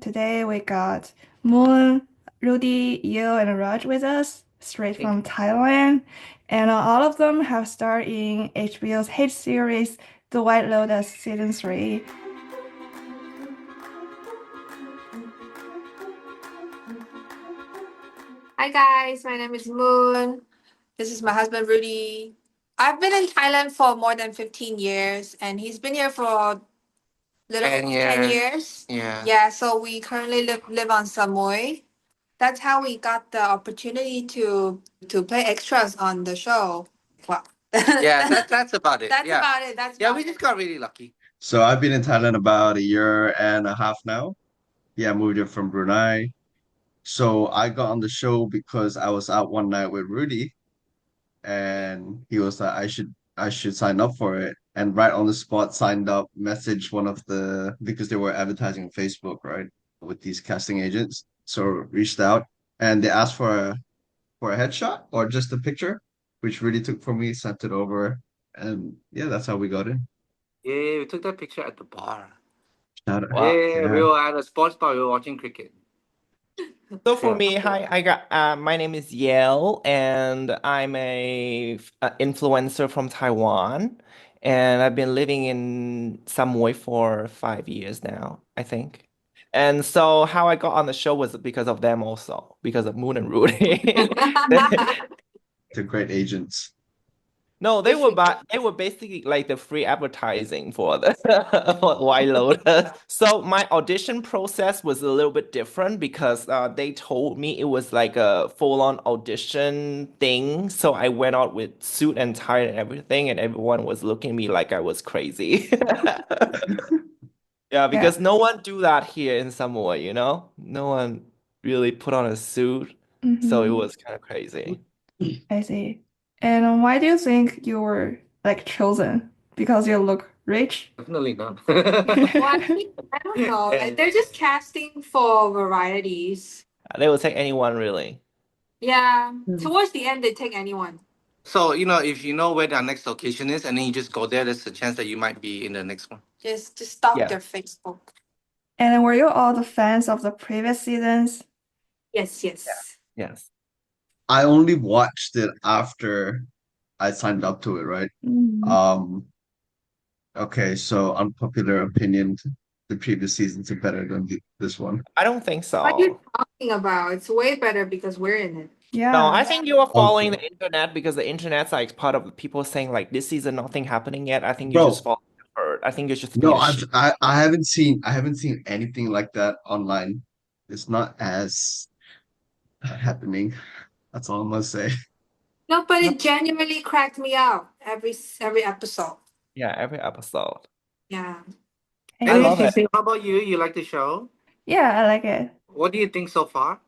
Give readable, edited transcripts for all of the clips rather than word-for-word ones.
Today we got Moon, Rudy, Yale, and Raj with us, straight from Thailand. And all of them have starred in HBO's hit series, The White Lotus Season 3. Hi guys, my name is Moon. This is my husband Rudy. I've been in Thailand for more than 15 years and he's been here for little 10 10 years. years. Yeah. Yeah, so we currently live on Samui. That's how we got the opportunity to play extras on the show. Wow. Yeah, that's about it. That's Yeah. about it. That's Yeah, about we it. just got really lucky. So I've been in Thailand about a year and a half now. Yeah, I moved here from Brunei. So I got on the show because I was out one night with Rudy and he was like, I should sign up for it. And right on the spot signed up, messaged one of the because they were advertising on Facebook, right? With these casting agents. So reached out and they asked for a headshot or just a picture, which Rudy took for me, sent it over. And yeah, that's how we got in. Yeah, we took that picture at the bar. Shout out. Wow. Yeah, we Yeah. were at a sports bar, we were watching cricket. So for Yeah. me, hi, my name is Yale, and I'm a influencer from Taiwan, and I've been living in Samui for 5 years now, I think. And so how I got on the show was because of them also, because of Moon and Rudy. They're great agents. No, they were basically like the free advertising for the for White Lotus. So my audition process was a little bit different because they told me it was like a full-on audition thing. So I went out with suit and tie and everything, and everyone was looking at me like I was crazy. Yeah, because no one do that here in Samoa, you know? No one really put on a suit, so it was kind of crazy. I see. And why do you think you were like chosen? Because you look rich? Definitely not. Well, I don't know. Yeah. They're just casting for varieties. They will take anyone really. Yeah. Towards the end, they take anyone. So, if you know where their next location is and then you just go there, there's a chance that you might be in the next one. Just stalk Yeah. their Facebook. And were you all the fans of the previous seasons? Yes. Yes. I only watched it after I signed up to it, right? Okay, so unpopular opinion, the previous seasons are better than this one. I don't think so. What are you talking about? It's way better because we're in it. Yeah. No, I think you are following Okay. the internet because the internet's like part of people saying like this season nothing happening yet. I think you Bro. just follow the herd. I think you just No, being a sheep. I haven't seen anything like that online. It's not as happening. That's all I'm gonna say. No, but it genuinely cracked me up every episode. Yeah, every episode. Yeah. I love it. How about you? You like the show? Yeah, I like it. What do you think so far?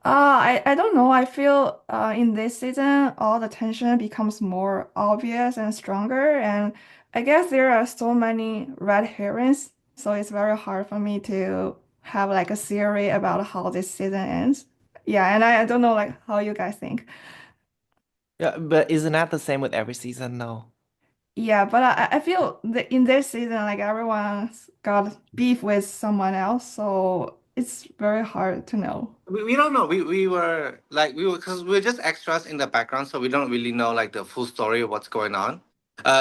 I don't know. I feel in this season all the tension becomes more obvious and stronger, and I guess there are so many red herrings, so it's very hard for me to have like a theory about how this season ends. Yeah, and I don't know like how you guys think. Yeah, but isn't that the same with every season? No. Yeah, but I feel that in this season like everyone's got beef with someone else, so it's very hard to know. We don't know. We were because we're just extras in the background, so we don't really know like the full story of what's going on.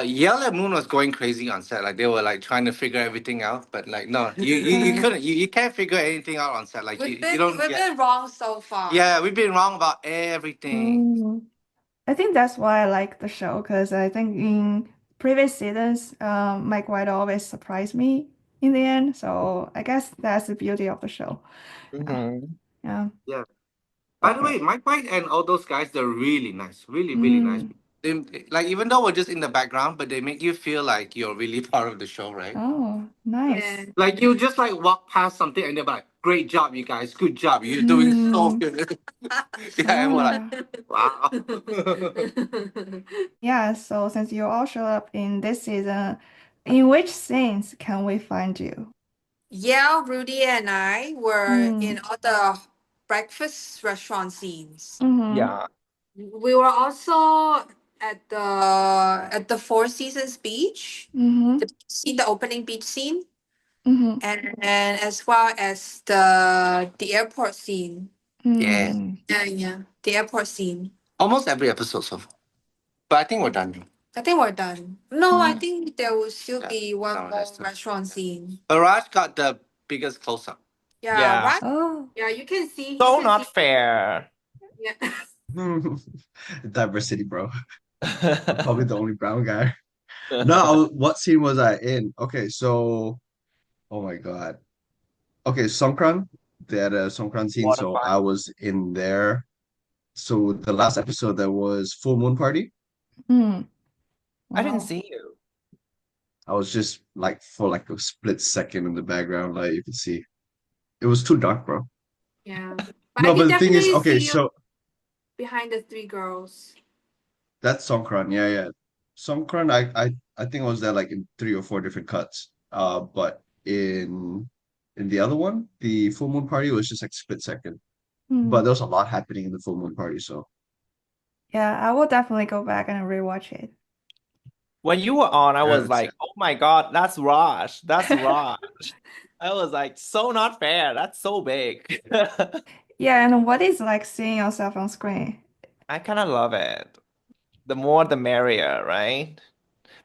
Yell and Moon was going crazy on set. Like they were like trying to figure everything out, but like no, you couldn't. You can't figure anything out on set. Like We've you don't. been wrong so far. Yeah, we've been wrong about everything. Mm. I think that's why I like the show because I think in previous seasons, Mike White always surprised me in the end. So I guess that's the beauty of the show. Mhm. Yeah. Yeah. By the way, Mike White and all those guys, they're really nice. Really, really nice. Like even though we're just in the background, but they make you feel like you're really part of the show, right? Oh, nice. Yeah. Like you just like walk past something and they're like, "Great job, you guys! Good job! You're doing so good." Yeah, and we're like, "Wow." Yeah, so since you all showed up in this season, in which scenes can we find you? Yeah, Rudy and I were in all the breakfast restaurant scenes. Yeah. We were also at the Four Seasons beach. The opening beach scene. Mm-hmm. and as well as the airport scene. Yeah. Yeah, the airport scene. Almost every episode so far. But I think we're done. I think we're done. No, I Mm. think there will still Yeah, be one no, more there's still- restaurant scene. Barrage got the biggest close-up. Yeah, Yeah. right? Oh. Yeah, you can see. So you can not see. fair. Yeah. Diversity, bro. I'm probably the only brown guy. No, what scene was I in? Okay, so oh my God. Okay, Songkran. They had a Songkran scene, Water so fight. I was in there. So the last episode there was full moon party. Mm. I didn't Wow. see you. I was just like for like a split second in the background, like you could see. It was too dark, bro. Yeah. But No, I but can the thing is, definitely okay, see you so behind the three girls. that's Songkran, yeah. Songkran, I think I was there like in 3 or 4 different cuts. But in the other one, the full moon party was just like split second. But Mm. there was a lot happening in the full moon party, so Yeah, I will definitely go back and rewatch it. When you were on, I was it's like, oh my God, that's Raj. That's Raj. I was like, so not fair. That's so big. Yeah, and what is like seeing yourself on screen? I kind of love it. The more the merrier, right?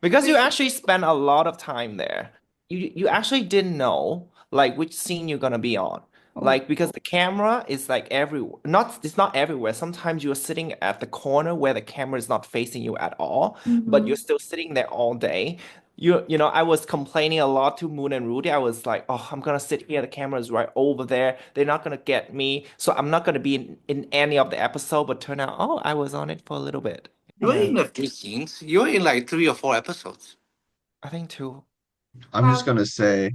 Because you actually spend a lot of time there. You actually didn't know like which scene you're gonna be on. Oh. Like because the camera is like everywhere. It's not everywhere. Sometimes you're sitting at the corner where the camera is not facing you at all, but you're Mhm. still sitting there all day. You know, I was complaining a lot to Moon and Rudy. I was like, oh, I'm gonna sit here, the camera is right over there. They're not gonna get me. So I'm not gonna be in any of the episode, but turn out, oh, I was on it for a little bit. You were in Hey. a few scenes. You were in like 3 or 4 episodes. I think two. I'm just Wow. gonna say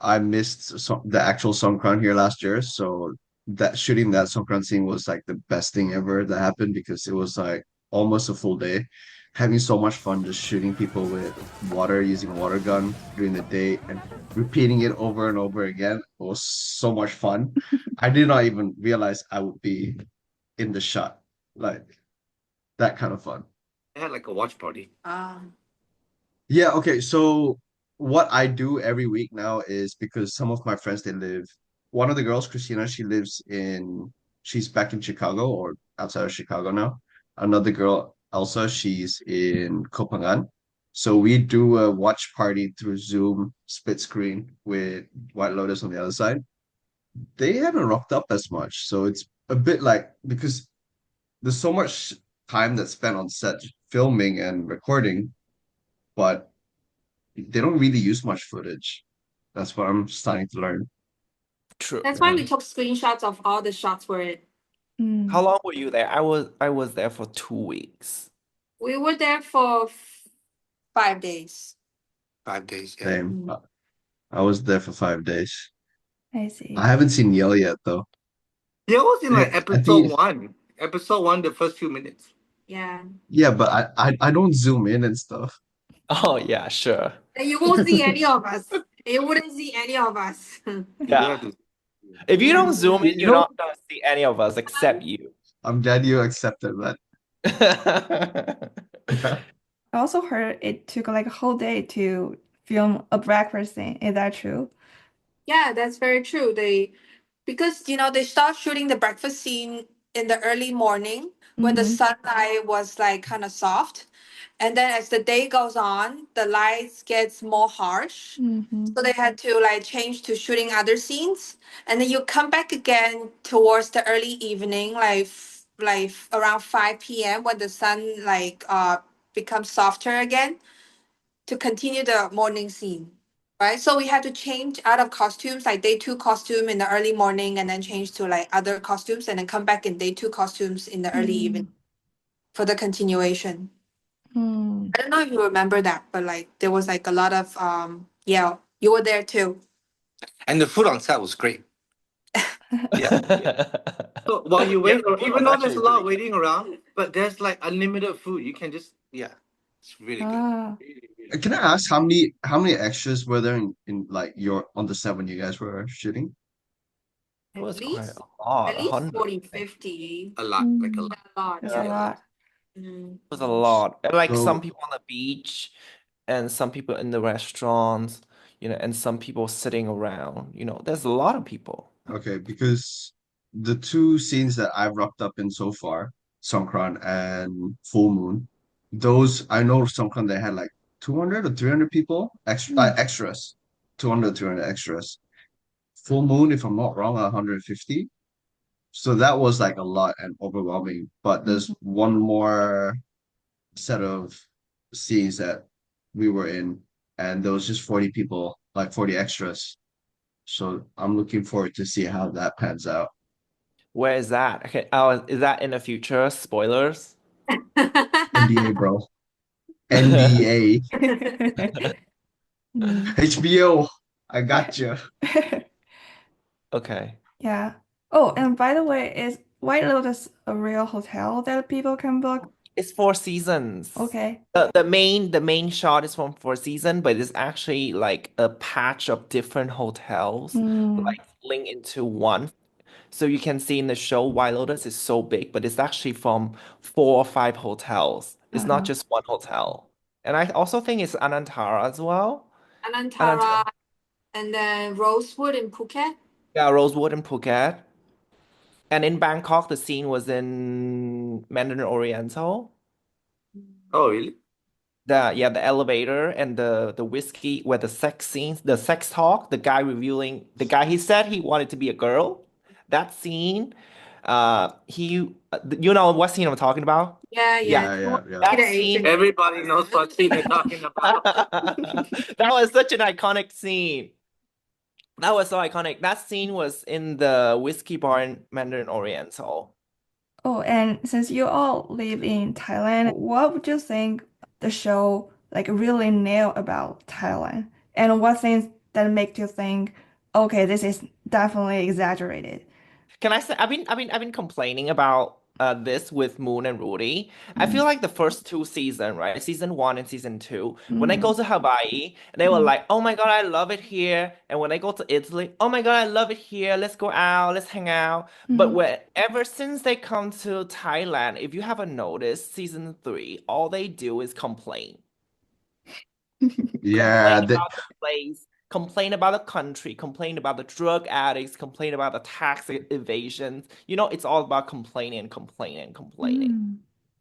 I missed the actual Songkran here last year, so that shooting that Songkran scene was like the best thing ever that happened because it was like almost a full day, having so much fun just shooting people with water using a water gun during the day and repeating it over and over again. It was so much fun. I did not even realize I would be in the shot, like that kind of fun. They had like a watch party. Yeah, okay. So what I do every week now is because some of my friends one of the girls, Christina, she's back in Chicago or outside of Chicago now. Another girl, Elsa, she's in Copenhagen. So we do a watch party through Zoom split screen with White Lotus on the other side. They haven't rocked up as much. So it's a bit like because there's so much time that's spent on set filming and recording, but they don't really use much footage. That's what I'm starting to learn. True. That's why we took screenshots of all the shots for it. Mm. How long were you there? I was there for 2 weeks. We were there for 5 days. 5 days. Yeah. Same. I was there for 5 days. I see. I haven't seen Yale yet though. They was in like Yeah, I episode think- 1. Episode 1, the first few minutes. Yeah. Yeah, but I don't zoom in and stuff. Oh yeah, sure. And you won't see any of us. You wouldn't see any of us. You Yeah. have to- If you don't zoom in, You you're know- not gonna see any of us except you. I'm glad you accepted that. I also heard it took like a whole day to film a breakfast scene. Is that true? Yeah, that's very true. Because they start shooting the breakfast scene in the early morning when the Mhm. sunlight was like kind of soft. And then as the day goes on, the lights gets more harsh. Mhm. So they had to like change to shooting other scenes. And then you come back again towards the early evening, like around 5 p.m. when the sun becomes softer again to continue the morning scene. Right. So we had to change out of costumes, like day 2 costume in the early morning, and then change to like other costumes, and then come back in day 2 costumes in the early evening for the continuation. Mm. I don't know if you remember that, but like there was like a lot of yeah, you were there too. And the food on set was great. Yeah. So while you wait, the food even was though there's a actually lot really waiting around, but there's like unlimited food. You can just, it's really good. Ah. Can I ask how many extras were there in like on the set when you guys were shooting? It was At quite least- a lot. At least 100. 40, 50. A lot, like a Mm. lot. A lot. That's Yeah. a lot. Mm. It was a lot. And like So- some people on the beach and some people in the restaurants. and some people sitting around. There's a lot of people. Okay, because the two scenes that I've wrapped up in so far, Songkran and Full Moon, those I know Songkran they had like 200 or 300 people extras, 200 300 extras. Full Moon, if I'm not wrong, 150. So that was like a lot and overwhelming. But there's one more set of scenes that we were in, and there was just 40 people, like 40 extras. So I'm looking forward to see how that pans out. Where is that? Okay. Oh, is that in the future? Spoilers? NBA, bro. NBA. HBO. I got you. Okay. Yeah. Oh, and by the way, is White Lotus a real hotel that people can book? It's 4 seasons. Okay. The main shot is from 4 seasons, but it's actually like a patch of different hotels, like linked into one. So you can see in the show, White Lotus is so big, but it's actually from 4 or 5 hotels. It's not just one hotel. And I also think it's Anantara as well. Anantara, and then Rosewood in Phuket. Yeah, Rosewood in Phuket. And in Bangkok, the scene was in Mandarin Oriental. Oh, really? The elevator and the whiskey where the sex scenes, the sex talk, the guy he said he wanted to be a girl. That scene, you know what scene I'm talking about? Yeah. Yeah. That The scene, Asian. Everybody knows what scene you're talking about. that was such an iconic scene. That was so iconic. That scene was in the whiskey bar in Mandarin Oriental. Oh, and since you all live in Thailand, what would you think the show like really nailed about Thailand? And what things that make you think, okay, this is definitely exaggerated? Can I say I've been complaining about this with Moon and Rudy. I feel like the first 2 seasons, right? Season 1 and season 2, when I go to Hawaii, they were like, "Oh my God, I love it here." And when I go to Italy, "Oh my God, I love it here. Let's go out, let's hang out." But ever since they come to Thailand, if you haven't noticed, season 3, all they do is complain. Yeah, Complain about the place, complain about the country, complain about the drug addicts, complain about the tax evasions. It's all about complaining.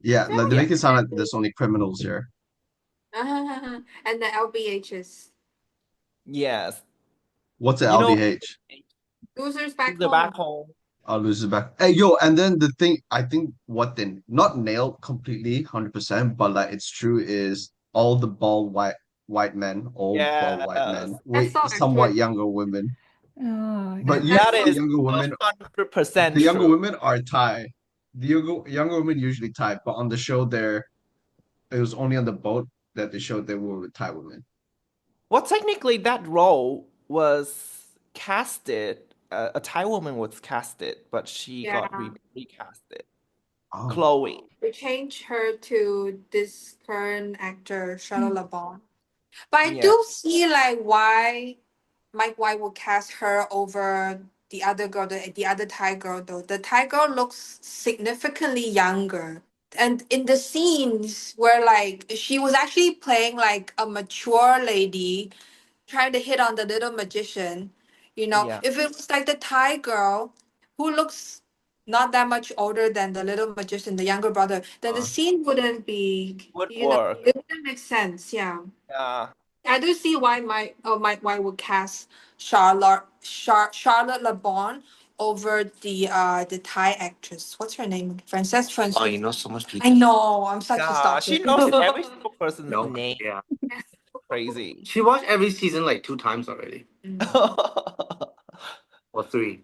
yeah, like they make it sound like there's only criminals here. And the LBHs. Yes. What's the You know, LBH? Losers back they're home. back home. I'll lose it back. Hey, yo, and then the thing, I think what they not nailed completely, 100%, but like it's true is all the bald white men, old bald white men, Yes. with That's so somewhat accurate. younger women. Oh, But yeah. That usually is younger women, 100% the younger true. women are Thai. The younger women usually Thai, but on the show there, it was only on the boat that they showed they were with Thai women. Well, technically, that role was casted. A Thai woman was casted, but she got Yeah. recasted. Oh. Chloe. They changed her to this current actor, Charlotte LeBon. But I Yeah. do see like why Mike White would cast her over the other girl, the other Thai girl though. The Thai girl looks significantly younger. And in the scenes where like she was actually playing like a mature lady trying to hit on the little magician, Yeah. if it was like the Thai girl who looks not that much older than the little magician, the younger brother, then the scene wouldn't be, Would work. it wouldn't make sense. Yeah. Yeah. I do see why Mike White would cast Charlotte LeBon over the Thai actress. What's her name? Frances. Oh, you know so much I detail. know. I'm such a Yeah, stalker. she knows every single person's No, name. yeah. Crazy. She watched every season like 2 times already, or 3.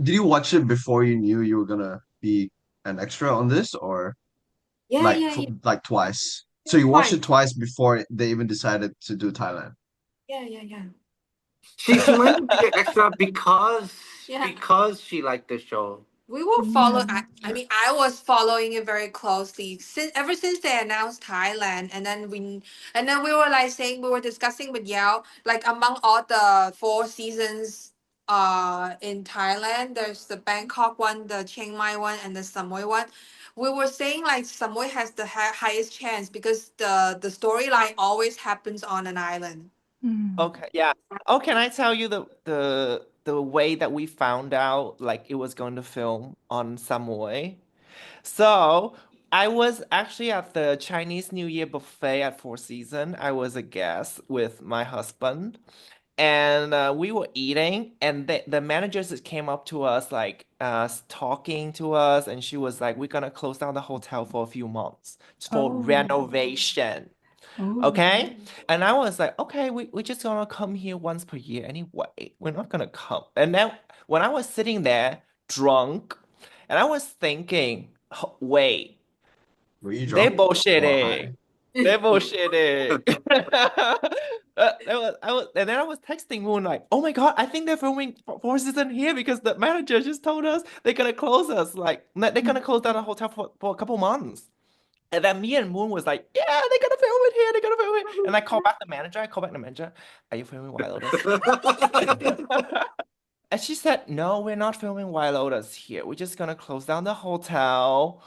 Did you watch it before you knew you were gonna be an extra on this, or Yeah, like yeah, yeah. like twice? So you watched Twice. it twice before they even decided to do Thailand. Yeah. She wanted to be an extra because Yeah. because she liked the show. We will follow. I mean, I was following it very closely ever since they announced Thailand, and then we were like saying we were discussing with Yale like among all the 4 seasons in Thailand, there's the Bangkok one, the Chiang Mai one, and the Samui one. We were saying like Samui has the highest chance because the storyline always happens on an island. Okay, yeah. Oh, can I tell you the way that we found out like it was going to film on Samoy? So I was actually at the Chinese New Year buffet at Four Seasons. I was a guest with my husband, and we were eating, and the managers just came up to us like talking to us, and she was like, "We're gonna close down the hotel for a few months for Oh. renovation." Oh. Okay. And I was like, okay, we're just gonna come here once per year anyway. We're not gonna come. And then when I was sitting there drunk, and I was thinking, wait, Were you they drunk or bullshitting. high? They bullshitting. And then I was texting Moon like, oh my God, I think they're filming Four Seasons here because the manager just told us they're gonna close us, like they're gonna close down the hotel for a couple months. And then me and Moon was like, yeah, they're gonna film it here, they're gonna film it. And I called back the manager, are you filming White Lotus? And she said, no, we're not filming White Lotus here. We're just gonna close down the hotel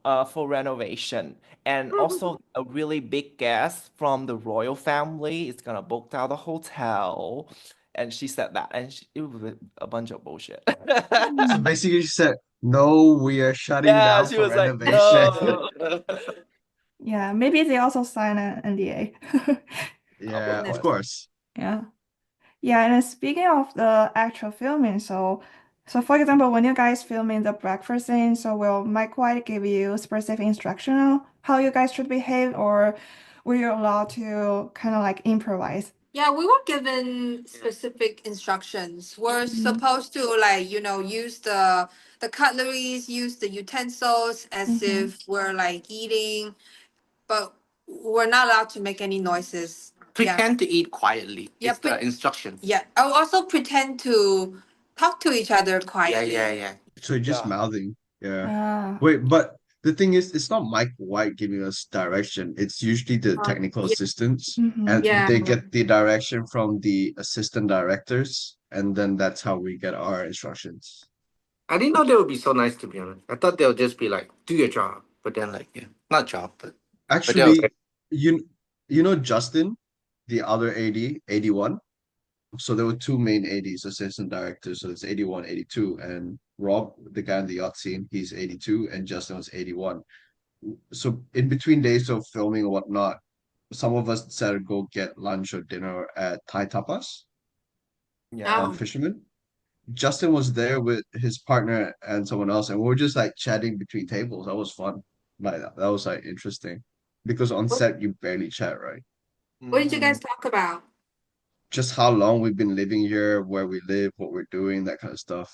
for renovation. And also a really big guest from the royal family is gonna book out the hotel. And she said that, and it was a bunch of bullshit. So basically, she said, "No, we are shutting Yeah, down she for was like, renovation." no. Yeah, maybe they also sign an NDA. Yeah, of goodness. course. Yeah. Yeah, and then speaking of the actual filming, so for example, when you guys filming the breakfast scene, so will Mike White give you specific instruction on how you guys should behave, or were you allowed to kind of like improvise? Yeah, we were given specific instructions. We're supposed to like, use the cutleries, use the utensils as if we're like eating, but we're not allowed to make any noises. Yeah. Pretend to eat quietly. Yeah, It's the instructions. Yeah. I'll also pretend to talk to each other Yeah, quietly. yeah. So you're just Yeah. mouthing. Yeah. Ah. Wait, but the thing is, it's not Mike White giving us direction. It's usually the technical yeah. assistants, Mhm. and Yeah. they get the direction from the assistant directors, and then that's how we get our instructions. I didn't know they would be so nice, to be honest. I thought they'll just be like, do your job. But then like, yeah, not job, but they'll Actually, you know Justin, the other AD, 81. So there were two main ADs, assistant directors. So it's 81, 82, and Rob, the guy in the yacht scene, he's 82, and Justin was 81. So in between days of filming or whatnot, some of us decided to go get lunch or dinner at Thai Tapas Yeah. on Fisherman. Justin was there with his partner and someone else, and we were just like chatting between tables. That was fun. Like that was like interesting because on set you barely chat, right? What did you guys talk about? Just how long we've been living here, where we live, what we're doing, that kind of stuff.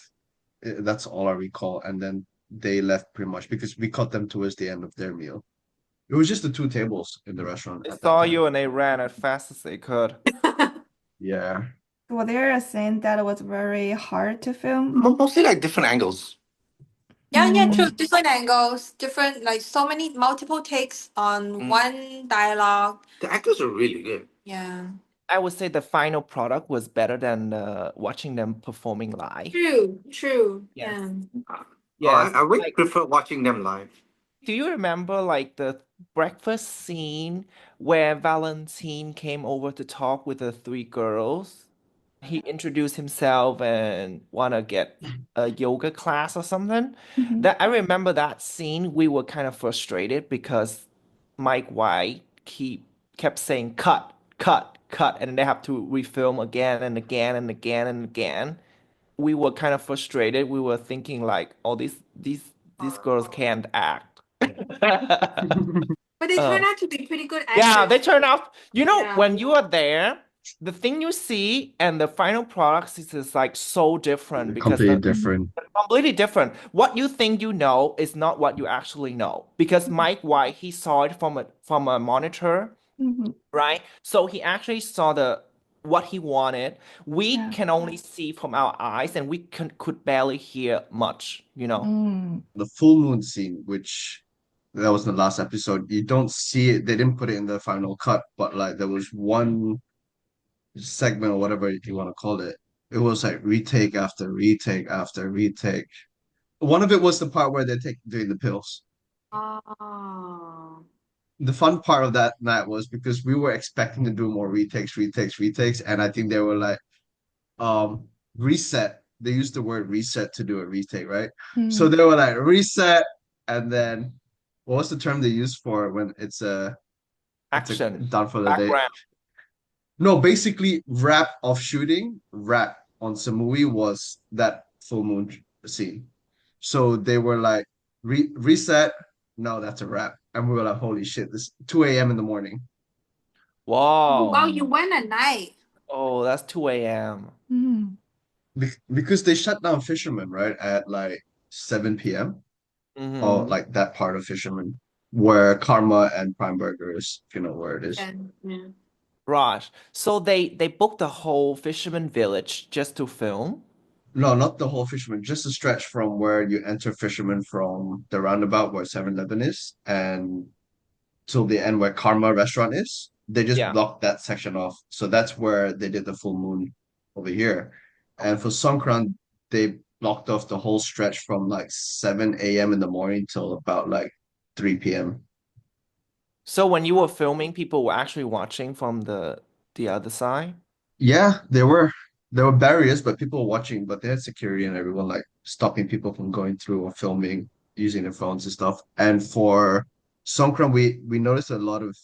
That's all I recall. And then they left pretty much because we caught them towards the end of their meal. It was just the two tables in the restaurant They at that saw time. you and they ran as fast as they could. Yeah. Was there a scene that was very hard to film? mostly like different angles. Yeah, true. Different angles, different, like so many multiple takes on one dialogue. The actors are really good. Yeah. I would say the final product was better than watching them performing live. True. Yes. Yeah. Yes. I would Like, prefer watching them live. do you remember like the breakfast scene where Valentine came over to talk with the three girls? He introduced himself and wanna get a yoga class or something. That I remember that scene, we were kind of frustrated because Mike White kept saying cut, cut, cut, and they have to refilm again and again and again and again. We were kind of frustrated. We were thinking like, oh, these girls can't act. But they turn out to be pretty good actors. Yeah, they turn out, Yeah. when you are there, the thing you see and the final product is like so different because Completely different. completely different. What you think you know is not what you actually know. Because Mike White, he saw it from a monitor, right? So he actually saw what he wanted. We Yeah. can only see from our eyes and we could barely hear much, The full moon scene, which that was the last episode, you don't see it. They didn't put it in the final cut, but like there was one segment or whatever you want to call it. It was like retake after retake after retake. One of it was the part where they're doing the pills. Oh. the fun part of that night was because we were expecting to do more retakes, and I think they were like, reset. They used the word reset to do a retake, right? So they were like reset, and then what was the term they used for when it's a Action, done for the day? background. No, basically wrap of shooting, wrap on Samui was that full moon scene. So they were like reset, no, that's a wrap. And we were like, holy shit, this 2 a.m. in the morning. Wow, Wow. you went at night. Oh, that's 2 a.m. Because they shut down Fisherman, right? At like 7 p.m. Or Mhm. like that part of Fisherman where Karma and Prime Burger is, if you know where it is. Yeah. Raj, so they booked the whole fisherman village just to film? No, not the whole Fisherman, just a stretch from where you enter Fisherman from the roundabout where 7-Eleven is and till the end where Karma restaurant is. They just Yeah. blocked that section off. So that's where they did the full moon over here. And for Songkran, they blocked off the whole stretch from like 7 a.m. in the morning till about like 3 p.m. So when you were filming, people were actually watching from the other side? Yeah, there were barriers, but people were watching, but they had security and everyone like stopping people from going through or filming using their phones and stuff. And for Songkran, we noticed a lot of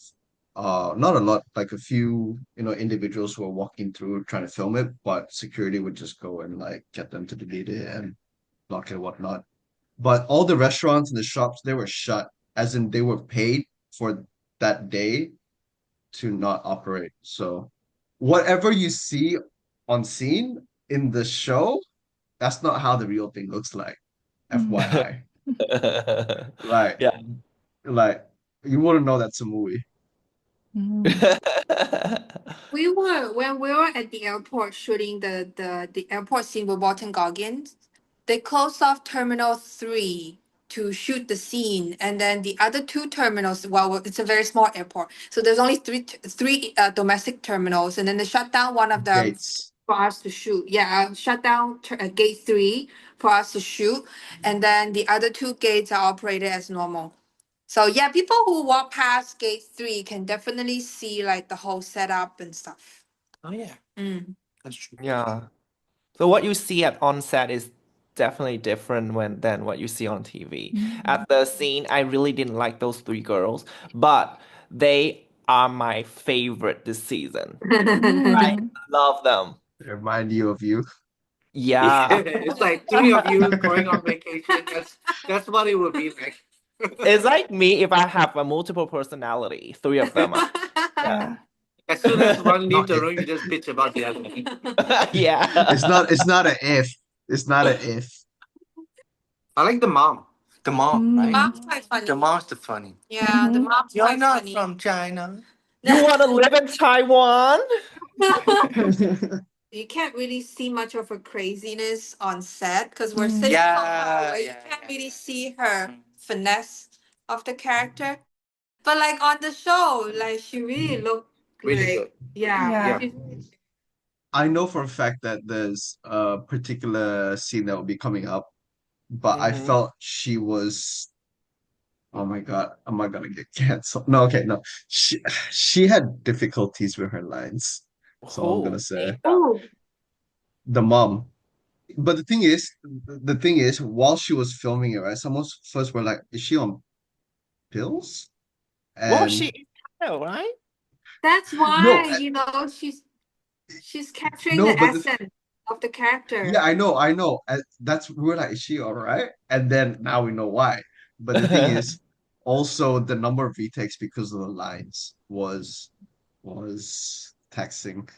not a lot, like a few, individuals who were walking through trying to film it, but security would just go and like get them to delete it and block it and whatnot. But all the restaurants and the shops, they were shut, as in they were paid for that day to not operate. So whatever you see on scene in the show, that's not how the real thing looks like. FYI. Like, Yeah. like you wouldn't know that's a movie. When we were at the airport shooting the airport scene with Walton Goggins, they closed off Terminal 3 to shoot the scene, and then the other two terminals, well, it's a very small airport, so there's only three domestic terminals, and then they shut down one of them Gates. for us to shoot. Yeah, shut down gate 3 for us to shoot, and then the other two gates are operated as normal. So yeah, people who walk past gate 3 can definitely see like the whole setup and stuff. Oh yeah, Mm. that's true. Yeah. So what you see at on set is definitely different than what you see on TV. At the scene, I really didn't like those three girls, but they are my favorite this season. I love them. Remind you of you. Yeah. It's like three of you going on vacation. That's what it would be like. It's like me if I have a multiple personality. Three of them are. Yeah. As soon as one leaves the Not room, you just bitch about the other. Yeah. It's not an if. It's not an if. I like the mom. The mom, Mm. right? Mom's quite funny. The mom's the funny. Yeah, the Mhm. mom's You're quite not funny. from China. You want to live in Taiwan? You can't really see much of her craziness on set because we're Mm. sitting so far Yeah, away. You yeah, can't yeah. really see her finesse of the character. But like on the show, like she really looked Really like good. yeah. Yeah. she's- I know for a fact that there's a particular scene that will be coming up, but I Mhm. felt she was, oh my God, am I gonna get canceled? No, okay, no. She had difficulties with her lines. So I'm gonna Oh, say Oh, the mom. But the thing is, while she was filming it, right, someone first were like, is she on pills? well, And she is Kyle, right? that's no, why she's capturing no, the but essence of the character. yeah, I know. And we're like, is she all right? And then now we know why. But the thing is, also the number of retakes because of the lines was taxing.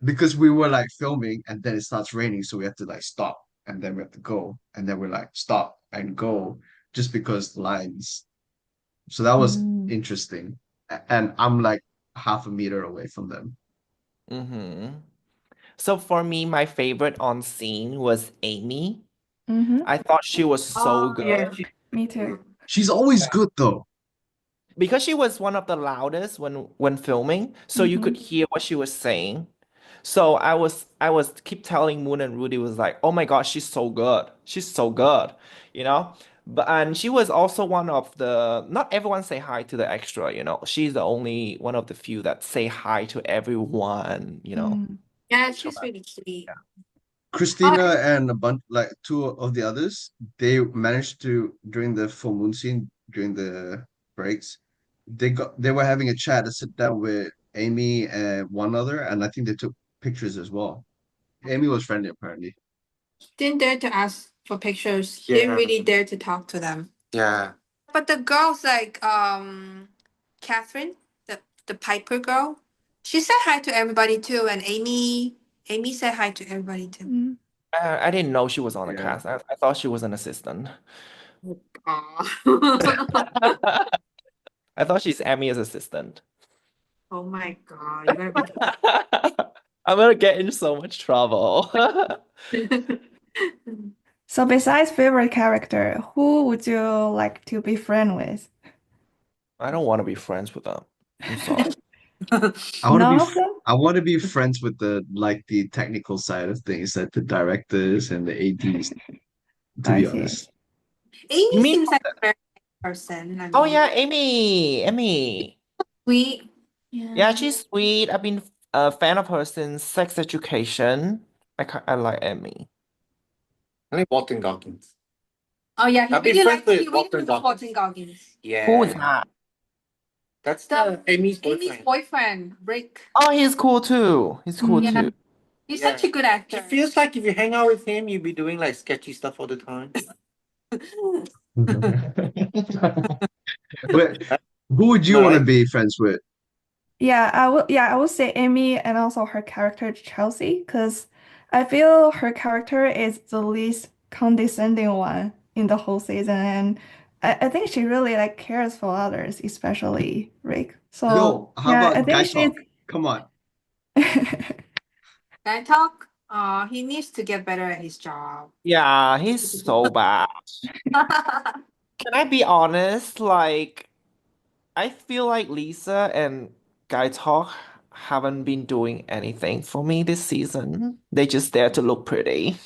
Because we were like filming and then it starts raining, so we have to like stop and then we have to go and then we're like stop and go just because lines. So that was interesting. And I'm like half a meter away from them. Mm-hmm. So for me, my favorite on scene was Amy. Mm-hmm. I thought she was so good Yeah. Me too. She's always good though. because she was one of the loudest when filming, so you could Mm-hmm. hear what she was saying. So I was keep telling Moon and Rudy was like, oh my God, she's so good. She's so good, you know? And she was also one of the, not everyone say hi to the extra, you know. She's the only one of the few that say hi to everyone, you know. Yeah, So she's really sweet. Christina and a bunch, like two of the others, they managed to, during the full moon scene, during the breaks, they were having a chat, a sit down with Amy and one other, and I think they took pictures as well. Amy was friendly apparently. Didn't dare to ask for pictures. Didn't really dare to talk to them. Yeah. But the girls like Catherine, the Piper girl, she said hi to everybody too, and Amy said hi to everybody too. I didn't know she was on the Yeah. cast. I thought she was an assistant. Aw. I thought she's Emmy's assistant. Oh my god, you better be I'm gonna get in so much trouble. So besides favorite character, who would you like to be friend with? I don't want to be friends with them. I'm sorry. I want to None be of them? I want to be friends with the technical side of things, like the directors and the ADs, to I be see. honest. Amy You mean seems like a very nice person. I Oh mean, yeah, Amy. sweet. Yeah, she's sweet. I've been a fan of her since Sex Education. I like Amy. I like Walton Goggins. Oh yeah, he I've been really friends likes with he really Walton likes Goggins. Walton Goggins. Yeah. Who's that? That's The Amy's Amy's boyfriend. boyfriend, Rick. Oh, he's cool too. He's cool Mm. too. He's Yeah. such a good actor. It feels like if you hang out with him, you'll be doing like sketchy stuff all the time. But who would you No, want to right? be friends with? Yeah, I would say Amy and also her character Chelsea, because I feel her character is the least condescending one in the whole season, and I think she really like cares for others, especially Rick. So Yo, how yeah, I about guy think she's talk? Come on. Guy talk? He needs to get better at his job. Yeah, he's so bad. Can I be honest? Like, I feel like Lisa and Guy Talk haven't been doing anything for me this season. They just there to look pretty.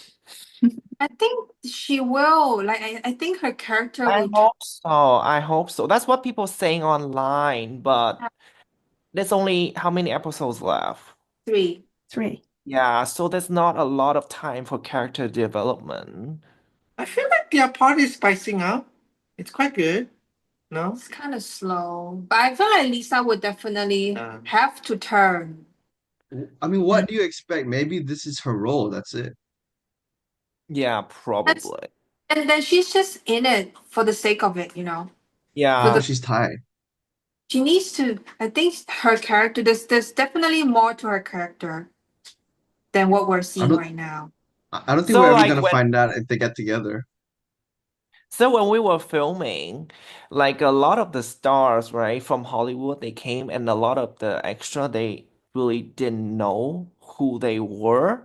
I think she will. Like I think her character I will hope so. I hope so. That's what people saying online, but there's only how many episodes left? 3. 3. Yeah, so there's not a lot of time for character development. I feel like their part is spicing up. It's quite good. No? It's kind of slow. But I feel like Lisa would definitely Uh. have to turn. I mean, what do you expect? Maybe this is her role. That's it. Yeah, probably. And then she's just in it for the sake of it, you know. Yeah. Oh, she's Thai. She needs to. I think her character. There's definitely more to her character than what we're seeing don't- right now. I don't think So, we're ever like, gonna when- find out if they get together. So when we were filming, like a lot of the stars, right, from Hollywood, they came, and a lot of the extra, they really didn't know who they were.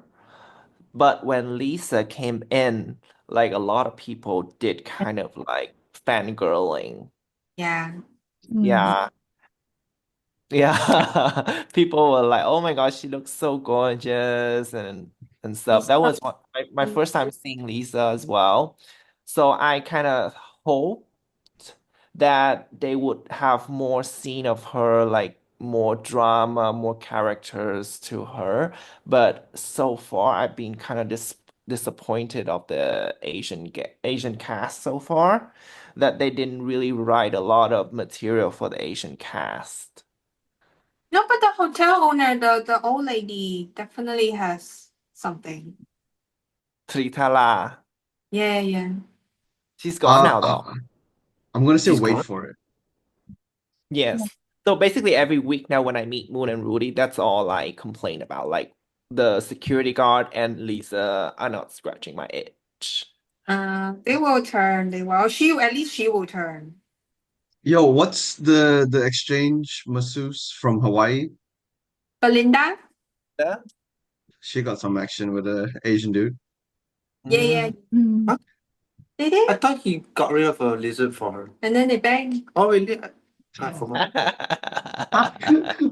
But when Lisa came in, like a lot of people did kind of like fangirling. Yeah. Yeah. Yeah. People were like, oh my gosh, she looks so gorgeous and stuff. That was my first time seeing Lisa as well. So I kind of hoped that they would have more scene of her, like more drama, more characters to her. But so far, I've been kind of disappointed of the Asian cast so far, that they didn't really write a lot of material for the Asian cast. No, but the hotel owner, the old lady, definitely has something. Tritala, Yeah. she's gone now though. I'm gonna say She's wait gone? for it. Yes. So basically every week now when I meet Moon and Rudy, that's all I complain about. Like the security guard and Lisa are not scratching my itch. They will turn. They will. At least she will turn. Yo, what's the exchange masseuse from Hawaii? Belinda? Yeah. She got some action with a Asian dude. Yeah. Mm. They did. I thought he got rid of a lizard for her. And then they bang. Oh, really? I forgot.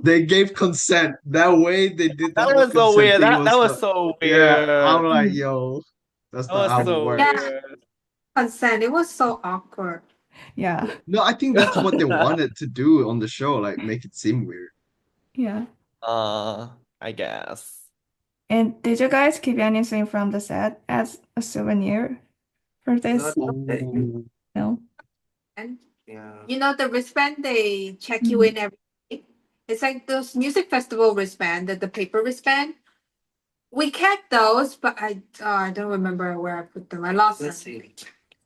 They gave consent. That way they did That the was so weird. consent thing That was so- so Yeah, weird. I'm like, yo, that's That not was how it so works. Yeah. weird. consent. It was so awkward. Yeah. No, I think that's what they wanted to do on the show, like make it seem weird. Yeah. I guess. And did you guys keep anything from the set as a souvenir for this? Ooh. No. And Yeah. you know the wristband they check you in every day. It's like those music festival wristband, the paper wristband. We kept those, but I don't remember where I put them. I lost them. Let's see.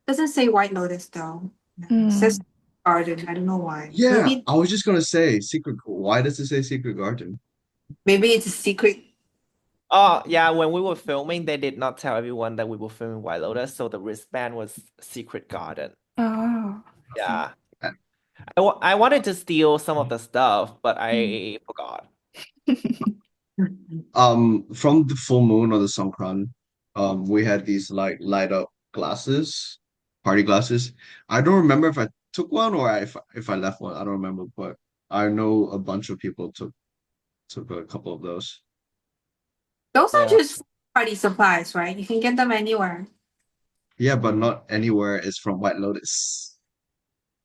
Doesn't say White Lotus though. No, Mm. it says Garden. I don't know why. Yeah, Maybe I was just gonna say Secret. Why does it say Secret Garden? maybe it's a secret. Oh, yeah, when we were filming, they did not tell everyone that we were filming White Lotus, so the wristband was Secret Garden. Oh. Yeah. Uh, I wanted to steal some of the stuff, but I forgot. From the full moon or the Songkran, we had these like light up glasses, party glasses. I don't remember if I took one or if I left one. I don't remember, but I know a bunch of people took a couple of those. Those are Yeah. just party supplies, right? You can get them anywhere. Yeah, but not anywhere is from White Lotus.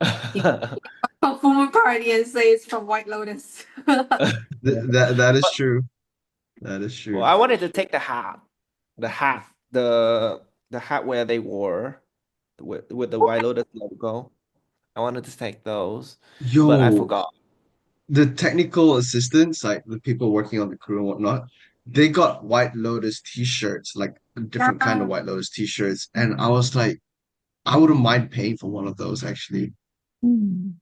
A full moon party and say it's from White Lotus. That is true. That is true. Well, I wanted to take the hat, the hat where they wore with the White Lotus logo. I wanted to take those, but I Yo, forgot. the technical assistants, like the people working on the crew and whatnot, they got White Lotus t-shirts, like a different kind of White Lotus t-shirts. And I was like, I wouldn't mind paying for one of those actually. Mm.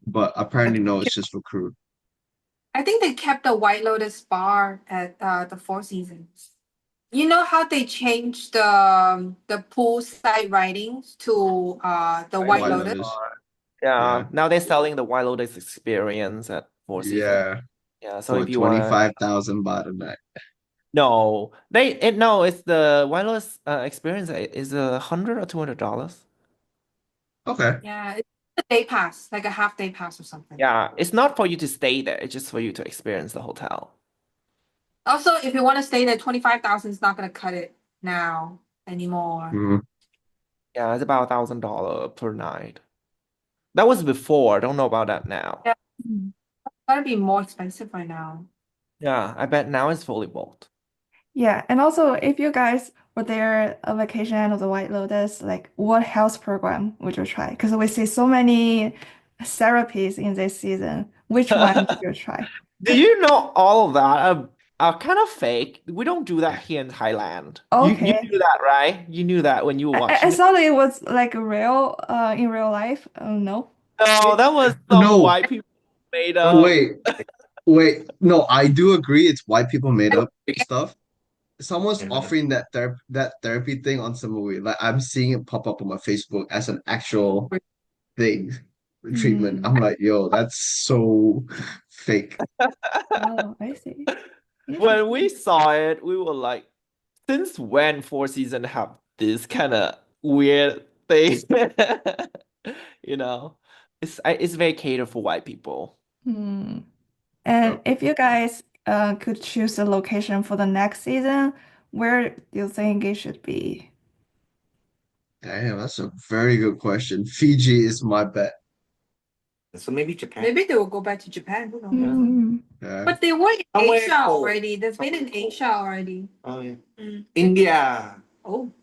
But apparently no, it's just for crew. I think they kept the White Lotus bar at the Four Seasons. You know how they changed the poolside writings to the White White Lotus? Lotus. Yeah, Yeah. now they're selling the White Lotus experience at Four Seasons. Yeah, Yeah, so for if you want 25,000 baht a night. no, it's the White Lotus experience is $100 or $200. Okay. Yeah, it's a day pass, like a half day pass or something. Yeah, it's not for you to stay there, it's just for you to experience the hotel. Also, if you want to stay there, 25,000 is not gonna cut it now anymore. Mhm. Yeah, it's about $1,000 per night. That was before, I don't know about that now. Yeah. It's gotta be more expensive right now. Yeah, I bet now it's fully booked. Yeah, and also if you guys were there a vacation of the White Lotus, like what health program would you try? Because we see so many therapies in this season. Which one did you try? Do you know all of that are kind of fake? We don't do that here in Thailand. You Okay. knew that, right? You knew that when you were I watching it. thought it was like real in real life. No. No, that was some No. white people made up. Wait. No, I do agree it's white people made up stuff. Someone's offering that therapy thing on some movie. Like I'm seeing it pop up on my Facebook as an actual thing, treatment. I'm like, yo, that's so fake. Oh, I see. When we saw it, we were like, since when Four Seasons have this kind of weird thing? You know, it's very catered for white people. And if you guys could choose a location for the next season, where do you think it should be? Damn, that's a very good question. Fiji is my bet. So maybe Japan. Maybe they will go back to Japan. Who knows? Mm. Yeah. But they were in Somewhere Asia cold. already. They've been in Somewhere cold. Asia already. Oh yeah. Mm. India. Oh.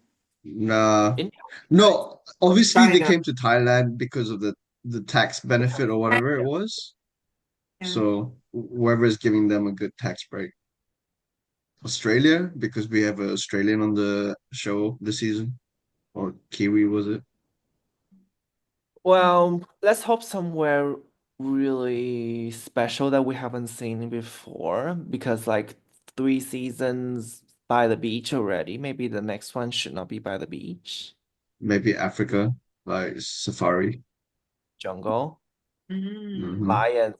Nah. India. No, obviously they China. came to Thailand because of the tax benefit or whatever it was. Yeah. So whoever is giving them a good tax break. Australia, because we have an Australian on the show this season. Or Kiwi, was it? Well, let's hope somewhere really special that we haven't seen before, because like 3 seasons by the beach already. Maybe the next one should not be by the beach. Maybe Africa, like safari. Jungle. Mm. Mhm. Lions.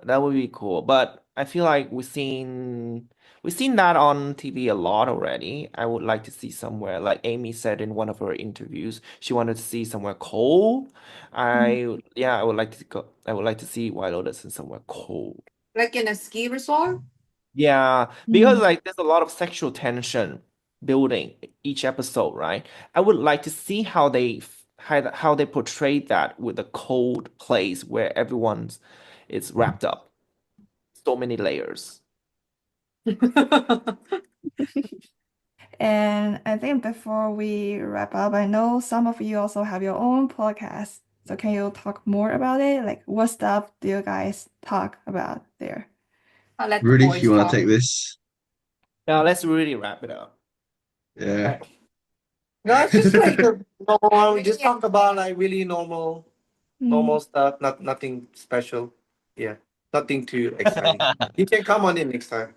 That would be cool. But I feel like we've seen that on TV a lot already. I would like to see somewhere, like Amy said in one of her interviews, she wanted to see somewhere cold. I would like to go. I would like to see White Lotus in somewhere cold. Like in a ski resort? Yeah, because like there's a lot of sexual tension building each episode, right? I would like to see how they portray that with a cold place where everyone's is wrapped up. So many layers. And I think before we wrap up, I know some of you also have your own podcast. So can you talk more about it? Like what stuff do you guys talk about there? I'll let the Rudy, boys you want talk. to take this? Now let's really wrap it up. Yeah. No, it's just like normal. We just talk about like really normal stuff. Nothing special. Yeah, nothing too exciting. You can come on in next time.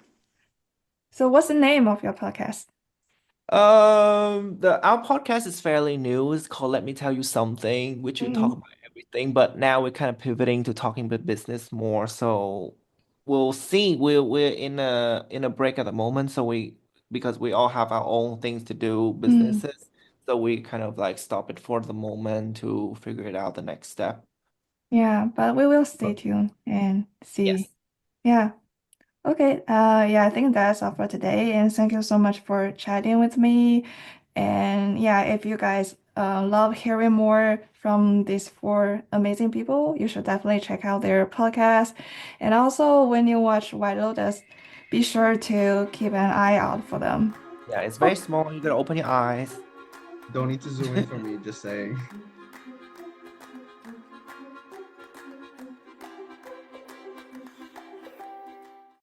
So what's the name of your podcast? Our podcast is fairly new. It's called Let Me Tell You Something, which we talk about everything, but now we're kind of pivoting to talking about business more. So we'll see. We're in a break at the moment, because we all have our own things to do, businesses. So we kind of like stop it for the moment to figure it out the next step. Yeah, but we will stay tuned and see. Yes. Yeah. Okay. Yeah, I think that's all for today. And thank you so much for chatting with me. And yeah, if you guys love hearing more from these four amazing people, you should definitely check out their podcast. And also, when you watch White Lotus, be sure to keep an eye out for them. Yeah, it's very small. You gotta open your eyes. Don't need to zoom in for me, just saying.